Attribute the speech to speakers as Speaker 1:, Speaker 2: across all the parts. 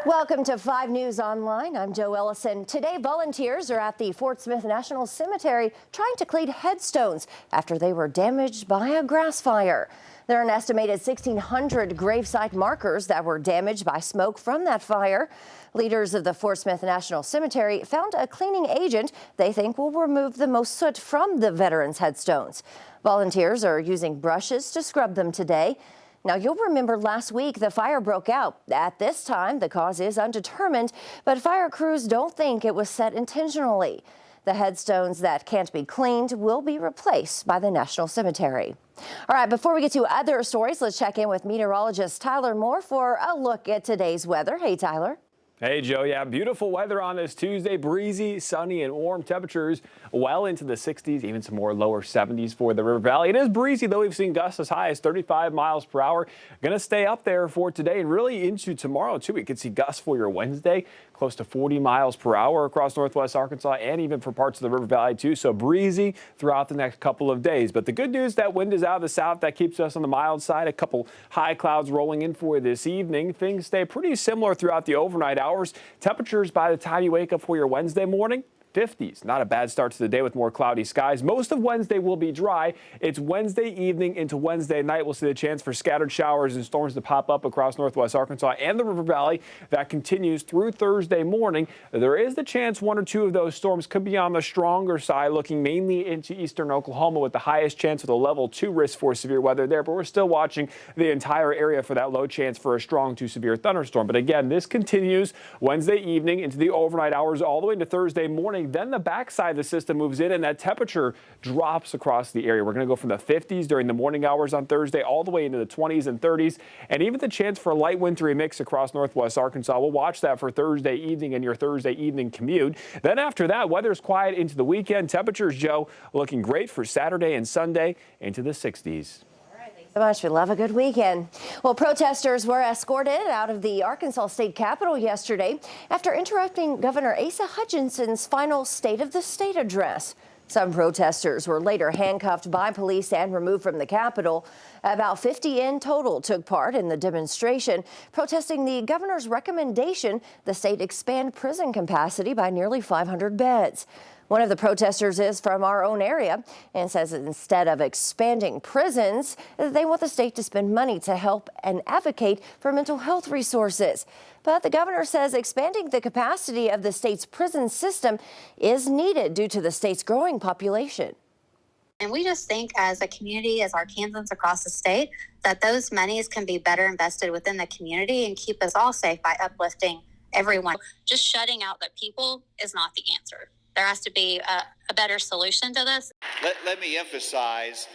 Speaker 1: Welcome to 5 News Online. I'm Joe Ellison. Today, volunteers are at the Fort Smith National Cemetery trying to clean headstones after they were damaged by a grass fire. There are an estimated 1,600 gravesite markers that were damaged by smoke from that fire. Leaders of the Fort Smith National Cemetery found a cleaning agent they think will remove the most soot from the veterans' headstones. Volunteers are using brushes to scrub them today. Now, you'll remember last week the fire broke out. At this time, the cause is undetermined, but fire crews don't think it was set intentionally. The headstones that can't be cleaned will be replaced by the National Cemetery. All right, before we get to other stories, let's check in with meteorologist Tyler Moore for a look at today's weather. Hey, Tyler.
Speaker 2: Hey, Joe. Yeah, beautiful weather on this Tuesday. Breezy, sunny, and warm temperatures well into the 60s, even some more lower 70s for the River Valley. It is breezy, though. We've seen gusts as high as 35 miles per hour. Going to stay up there for today and really into tomorrow, too. We could see gusts for your Wednesday, close to 40 miles per hour across northwest Arkansas and even for parts of the River Valley, too. So breezy throughout the next couple of days. But the good news, that wind is out of the south. That keeps us on the mild side. A couple high clouds rolling in for this evening. Things stay pretty similar throughout the overnight hours. Temperatures by the time you wake up for your Wednesday morning, 50s. Not a bad start to the day with more cloudy skies. Most of Wednesday will be dry. It's Wednesday evening into Wednesday night. We'll see the chance for scattered showers and storms to pop up across northwest Arkansas and the River Valley. That continues through Thursday morning. There is the chance one or two of those storms could be on the stronger side, looking mainly into eastern Oklahoma with the highest chance of a level 2 risk for severe weather there. But we're still watching the entire area for that low chance for a strong to severe thunderstorm. But again, this continues Wednesday evening into the overnight hours all the way into Thursday morning. Then the backside of the system moves in and that temperature drops across the area. We're going to go from the 50s during the morning hours on Thursday all the way into the 20s and 30s, and even the chance for a light wintry mix across northwest Arkansas. We'll watch that for Thursday evening and your Thursday evening commute. Then after that, weather's quiet into the weekend. Temperatures, Joe, looking great for Saturday and Sunday into the 60s.
Speaker 1: So much. We love a good weekend. Well, protesters were escorted out of the Arkansas State Capitol yesterday after interrupting Governor Asa Hutchinson's final State of the State address. Some protesters were later handcuffed by police and removed from the Capitol. About 50 in total took part in the demonstration, protesting the governor's recommendation the state expand prison capacity by nearly 500 beds. One of the protesters is from our own area and says that instead of expanding prisons, they want the state to spend money to help and advocate for mental health resources. But the governor says expanding the capacity of the state's prison system is needed due to the state's growing population.
Speaker 3: And we just think as a community, as Arkansans across the state, that those monies can be better invested within the community and keep us all safe by uplifting everyone. Just shutting out the people is not the answer. There has to be a better solution to this.
Speaker 4: Let me emphasize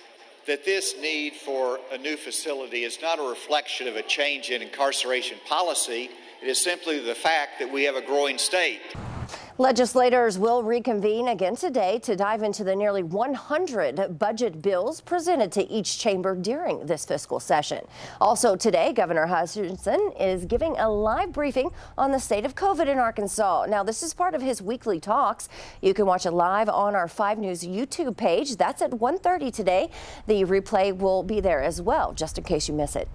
Speaker 4: that this need for a new facility is not a reflection of a change in incarceration policy. It is simply the fact that we have a growing state.
Speaker 1: Legislators will reconvene again today to dive into the nearly 100 budget bills presented to each chamber during this fiscal session. Also today, Governor Hutchinson is giving a live briefing on the state of COVID in Arkansas. Now, this is part of his weekly talks. You can watch it live on our 5 News YouTube page. That's at 1:30 today. The replay will be there as well, just in case you miss it.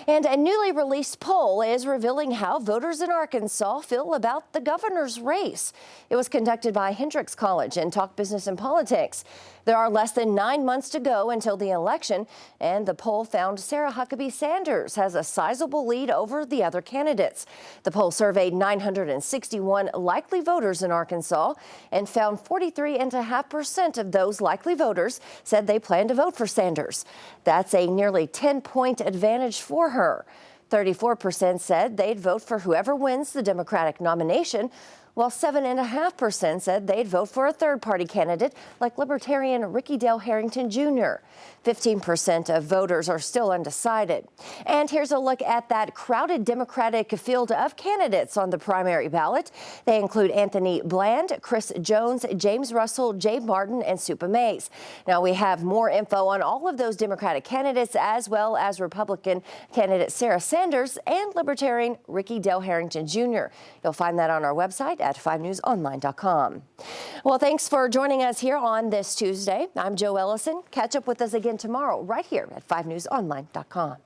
Speaker 1: And a newly released poll is revealing how voters in Arkansas feel about the governor's race. It was conducted by Hendrix College and Talk Business and Politics. There are less than 9 months to go until the election, and the poll found Sarah Huckabee Sanders has a sizable lead over the other candidates. The poll surveyed 961 likely voters in Arkansas and found 43.5% of those likely voters said they plan to vote for Sanders. That's a nearly 10-point advantage for her. 34% said they'd vote for whoever wins the Democratic nomination, while 7.5% said they'd vote for a third-party candidate like Libertarian Ricky Dale Harrington Jr. 15% of voters are still undecided. And here's a look at that crowded Democratic field of candidates on the primary ballot. They include Anthony Bland, Chris Jones, James Russell, Jay Martin, and Supa Mays. Now, we have more info on all of those Democratic candidates, as well as Republican candidate Sarah Sanders and Libertarian Ricky Dale Harrington Jr. You'll find that on our website at 5newsonline.com. Well, thanks for joining us here on this Tuesday. I'm Joe Ellison. Catch up with us again tomorrow right here at 5newsonline.com.